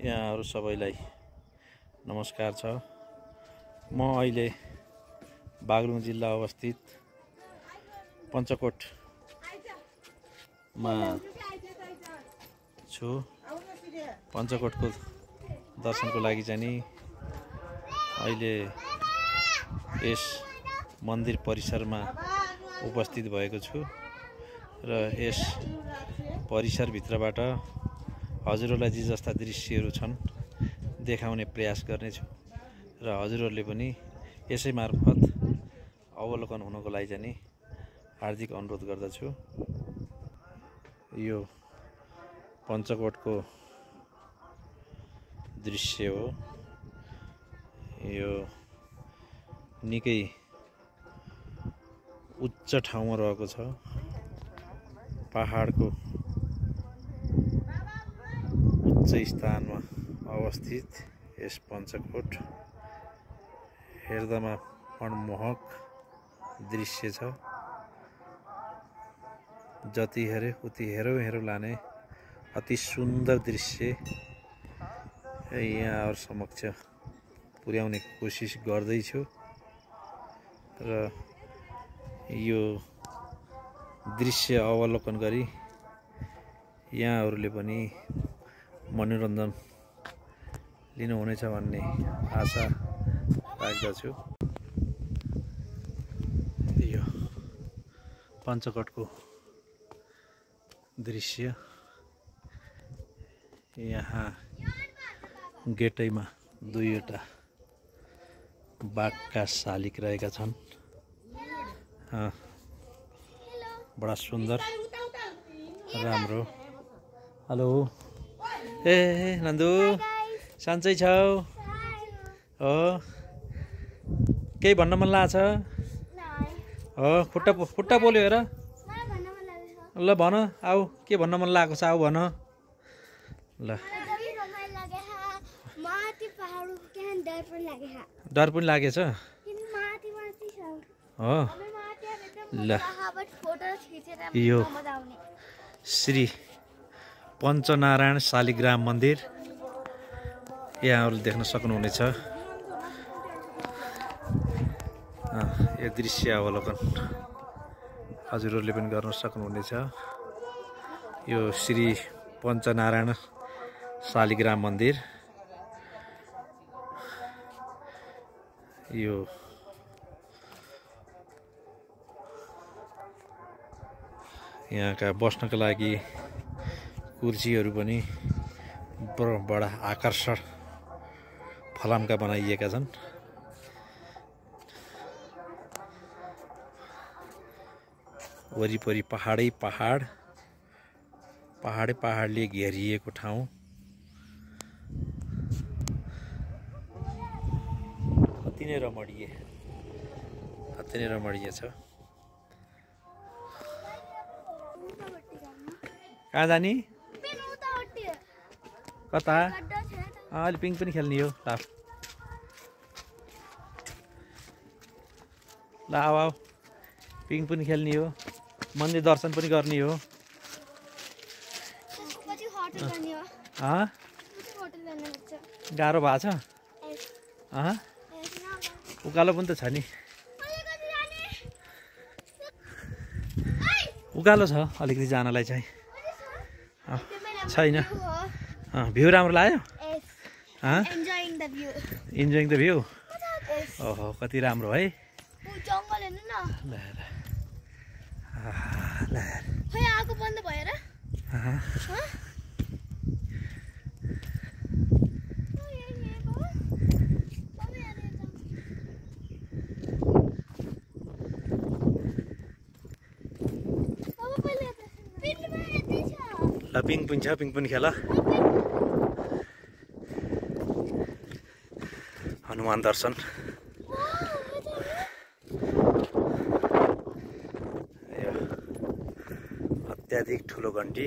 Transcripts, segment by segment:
यहाँहरु सबैलाई नमस्कार छ। म अहिले बागलुङ जिल्ला अवस्थित पञ्चकोटमा छु। पञ्चकोटको दर्शनको लागि चाहिँ नि अहिले यस मन्दिर परिसरमा उपस्थित भएको छु र यस परिसरभित्रबाट हजुरहरूलाई जे जस्ता दृश्यहरू छन् देखाउने प्रयास गर्नेछु र हजुरहरूले पनि यसै मार्फत अवलोकन हुनको लागि चाहिँ नि हार्दिक अनुरोध गर्दछु। यो पञ्चकोटको दृश्य हो। यो निकै उच्च ठाउँमा रहेको छ। पहाडको उच्च स्थानमा अवस्थित यस पञ्चकोट हेर्दामा मनमोहक दृश्य छ। जति हेरे उति हेरौँ लाने अति सुन्दर दृश्य यहाँहरु समक्ष पुर्याउने कोसिस गर्दैछु र यो दृश्य अवलोकन गरी यहाँहरुले पनि मनोरञ्जन लिनुहुनेछ भन्ने आशा राख्दछु। यो पञ्चकोटको दृश्य यहाँ गेटैमा दुईवटा बाघका शालिक रहेका छन्। बडा सुन्दर राम्रो। हेलो ए नन्दु सन्चै छौ? हो केही भन्न मन लाग्छ? हो खुट्टा बोल्यो हेर। ल भन आऊ के भन्न मन लागेको छ? आऊ भन ल। डर पनि लागेछ हो। ल यो श्री पञ्चनारायण शालिग्राम मन्दिर यहाँहरुले देख्न सक्नुहुनेछ। यो दृश्य अवलोकन हजुरहरूले पनि गर्न सक्नुहुनेछ। यो श्री पञ्चनारायण शालिग्राम मन्दिर यो यहाँका बस्नका लागि कुर्सीहरू पनि बडा आकर्षक फलामका बनाइएका छन्। वरिपरि पहाडले घेरिएको ठाउँ। अति नै रमणीय छ। कहाँ जाने? कता? अलि पिङ पनि खेल्ने हो। ल आऊ पिङ पनि खेल्ने हो। मन्दिर दर्शन पनि गर्ने हो। गाह्रो भएको छ? उकालो पनि त छ नि। उकालो छ अलिकति जानलाई चाहिँ छैन। भ्यू राम्रो लाग्यो? Enjoying the view. ओहो कति राम्रो है। आगो बन्द भयो र? ल पिङ पनि छ, पिङ पनि खेल। हनुमान दर्शन अत्याधिक ठुलो घन्टी।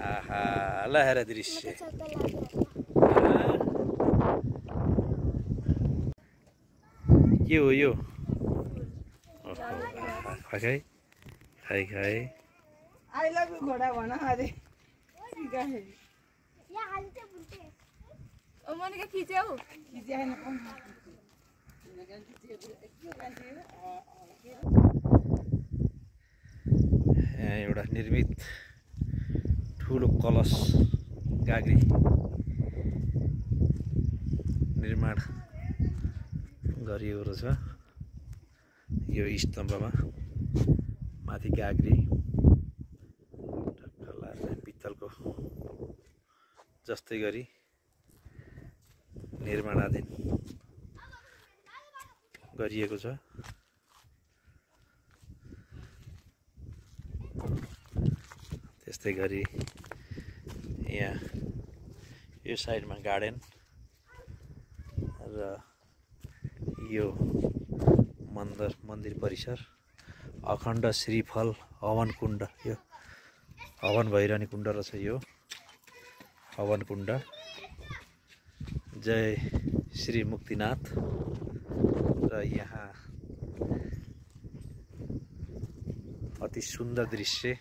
आहा ल हेर दृश्य के हो यो खाइ खाइ खाइ आई लभ यु घोडा भन अरे मनिका खिच्यौ यहाँ एउटा निर्मित ठुलो कलश गाग्री निर्माण गरिएको रहेछ यो स्तम्भमा माथि गाग्री पित्तलको जस्तै गरी निर्माणाधीन गरिएको छ। त्यस्तै गरी यहाँ यो साइडमा गार्डन र यो मन्दिर परिसर अखण्ड श्रीफल हवन कुण्ड यो हवन भइरहने कुण्ड रहेछ यो हवन कुण्ड। जय श्री मुक्तिनाथ। र यहाँ अति सुन्दर दृश्य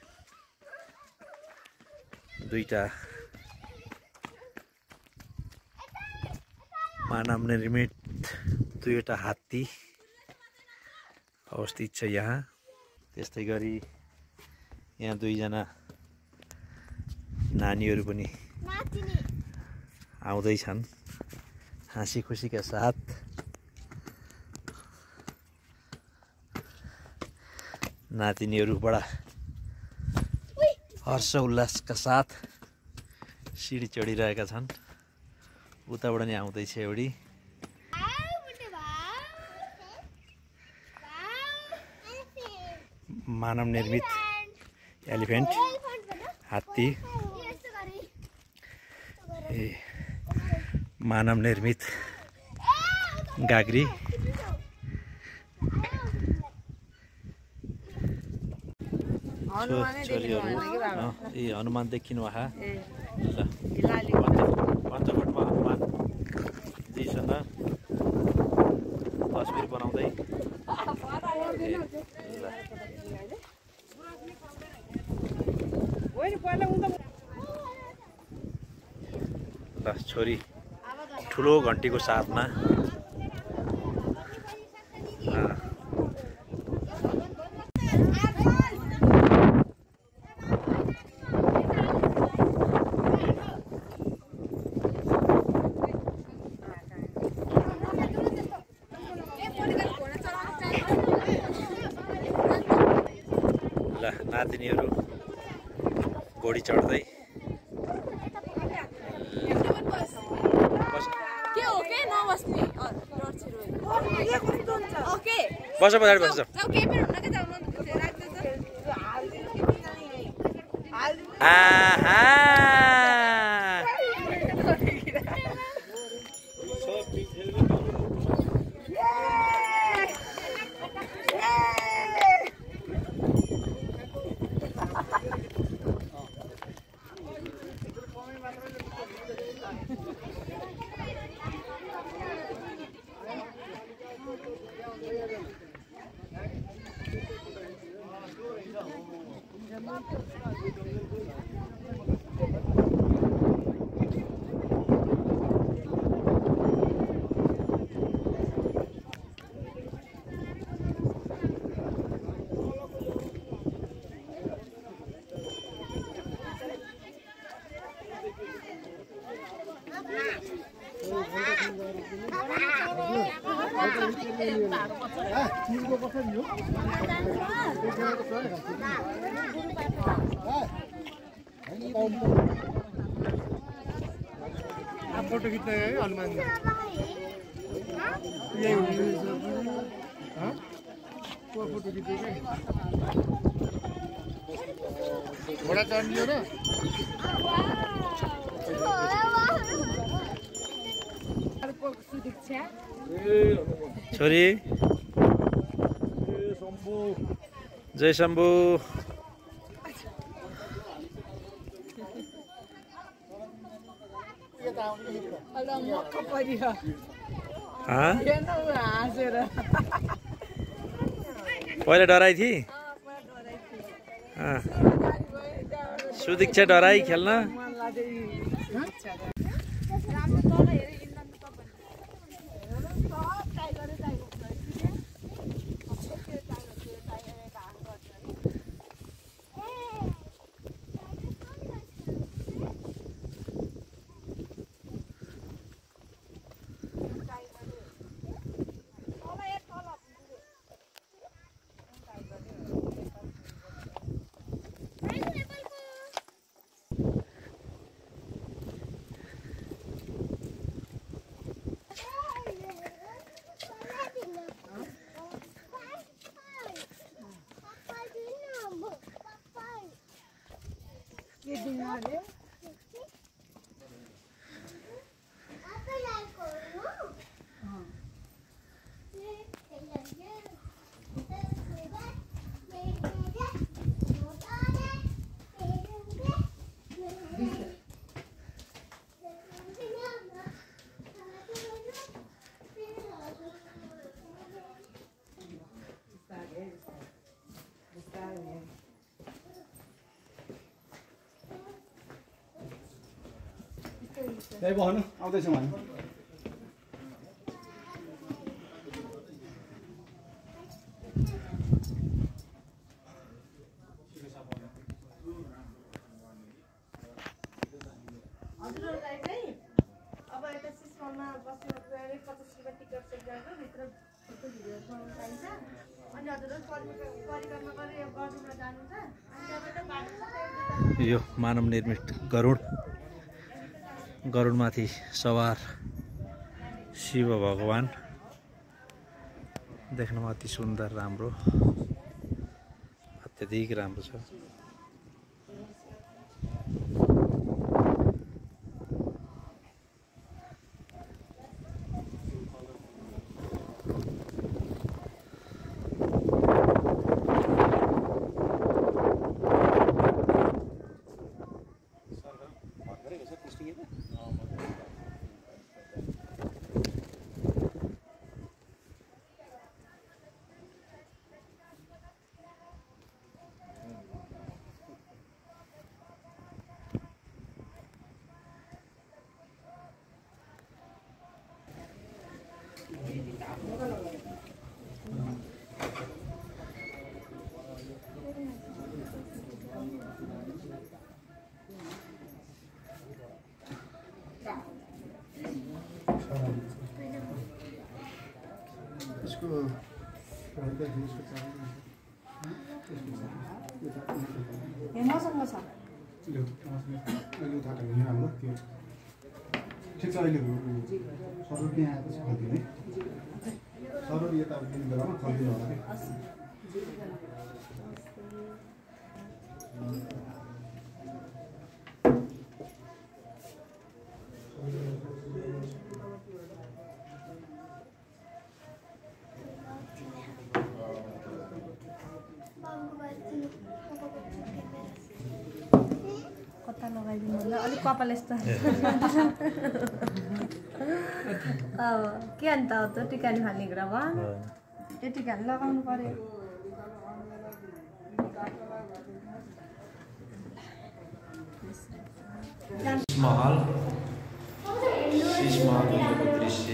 दुईटा मानव निर्मित दुईवटा हात्ती अवस्थित छ यहाँ। त्यस्तै गरी यहाँ दुईजना नानीहरू पनि आउँदैछन् हाँसी खुसीका साथ। नातिनीहरू बडा हर्ष उल्लासका साथ सिडी चढिरहेका छन्। उताबाट नि आउँदैछ एउटी। मानव निर्मित एलिफेन्ट हात्ती मानव निर्मित गाग्री ए हनुमान देखिनु आहा ल पञ्चकोटमा हनुमान जीसँग तस्बिर बनाउँदै ल छोरी ठुलो घन्टीको साथमा नातिनीहरू घोडी चढ्दै बस पछाडि बस्छ। फोटो खिच्दै है हनुमान घोडा चढ्ने र छोरी जय शम्भु हाँसेर पहिला डराइ थिए सुदीक्षा डराई खेल्न त्यही बस्नु आउँदैछौँ हामी हजुरहरूलाई चाहिँ अब यता सिस्टममा बस्नु 50 रुपियाँ टिकट चेक गरेर भित्र फोटो भिडियो बनाउन पाइन्छ अनि हजुरहरू परिक्रमा गरेर गर्नुमा जानुहुन्छ अनि त्यहाँबाट बाटो यो मानव निर्मित गरुडमाथि सवार शिव भगवान देख्नमा अति सुन्दर राम्रो अत्यधिक राम्रो छ मसँग छ ठिक छ अहिले सरोड त्यहाँ आएपछि खलिदिने सरोड यता दिने बेलामा खलिदिनु होला कता लगाइदिनु होला अलिक कपाल यस्तो अब के अन्त त्यो टिका नि खाने कुरा भयो त्यो टिका लगाउनु पर्यो महल शीश महल दृश्य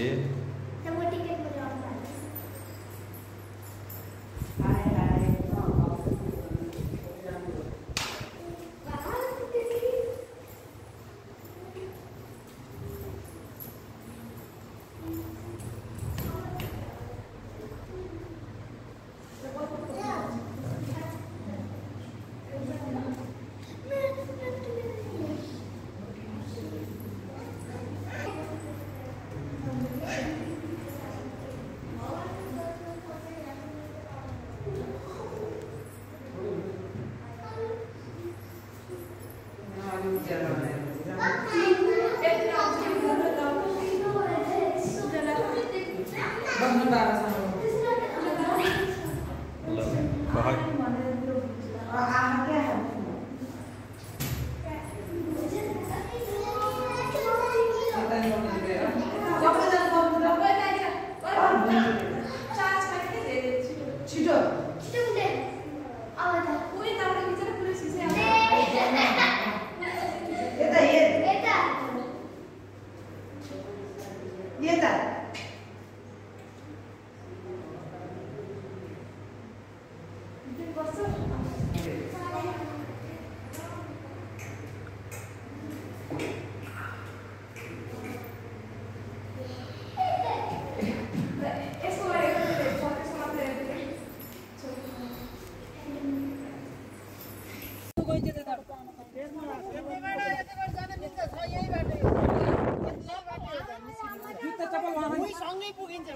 सँगै पुगिन्छ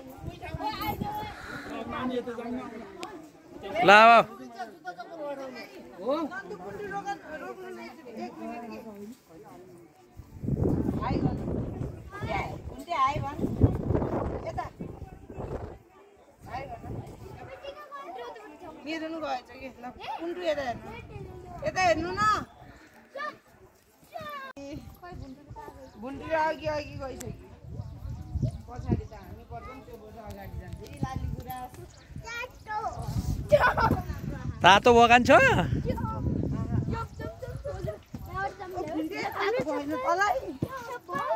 ल अब मेरो पनि गएछ कि ल कुन्टु यता हेर्नु यता हेर्नु न भुन्टु अघि अघि गइसक्यो पछाडि त हामी पर्छौँ त्यो बोझा अगाडि जान्छ यी लाली गुरा तातो बगान छ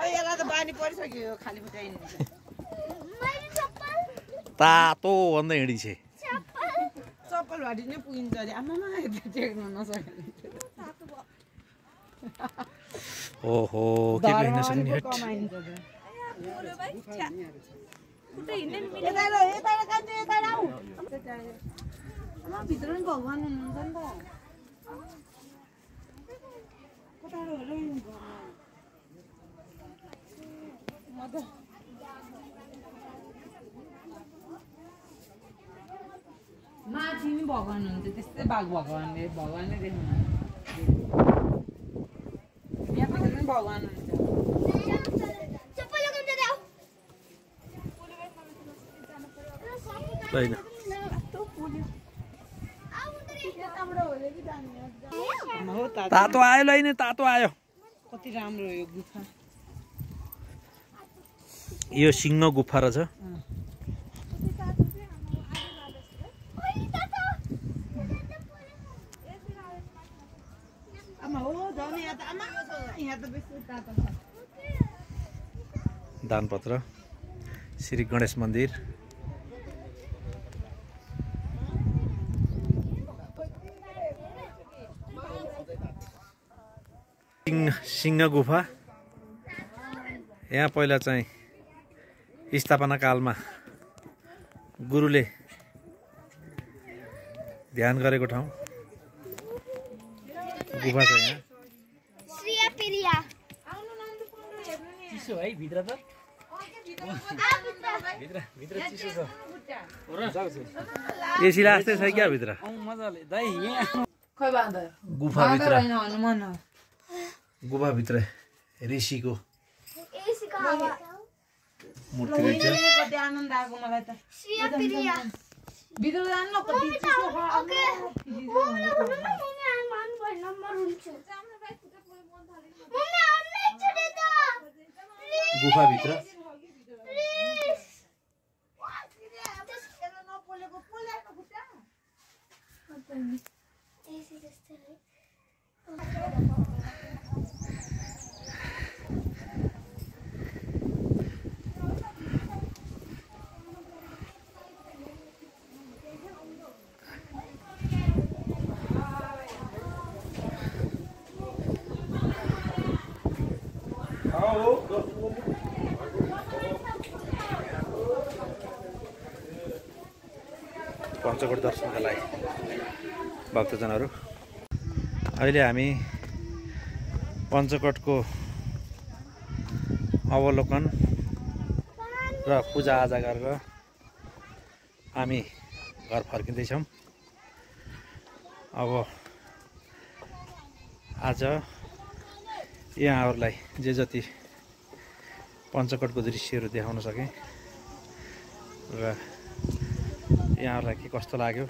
यसलाई त बानी परिसक्यो यो खाली खुट्टा हिँड्नु तातो भन्दै हिँडी छे चप्पल भाटी नै पुगिन्छ अरे आमामा टेक्न नसक्ने ओहो के हिँड्न सक्ने हट भित्र पनि भगवान् हुनुहुन्छ नि त माथि नि भगवान् हुन्छ त्यस्तै बाघ भगवान्ले भगवान्ले देख्नु यहाँ भित्र पनि भगवान् हुन्छ छैन तातो आयो लैने तातो आयो कति राम्रो हो यो गुफा यो सिंह गुफा रहेछ दानपत्र श्री गणेश मन्दिर सिंह गुफा यहाँ पहिला चाहिँ स्थापना कालमा गुरुले ध्यान गरेको ठाउँ गुफा छ यहाँ चिसो है भित्र त भित्र चिसो छ एसी लाग्दै छ क्या भित्र गुफाभित्र ऋषिको मूर्ति रहेछ कति आनन्द आएको मलाई त भित्र जानु न कति चिसो गुफाभित्र पञ्चकोट दर्शनका लागि भक्तजनहरू अहिले हामी पञ्चकोटको अवलोकन र पूजाआजा गरेर हामी घर फर्किँदैछौँ। अब आज यहाँहरूलाई जे जति पञ्चकोटको दृश्यहरू देखाउन सकेँ र यहाँहरूलाई के कस्तो लाग्यो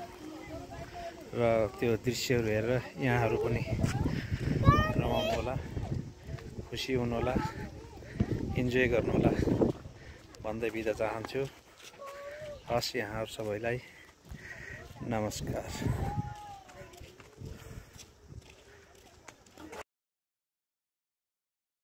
र त्यो दृश्यहरू हेरेर यहाँहरू पनि रमाउनु होला, खुसी हुनु होला, इन्जोय गर्नु होला भन्दै बिदा चाहन्छु। हस्, यहाँहरू सबैलाई नमस्कार।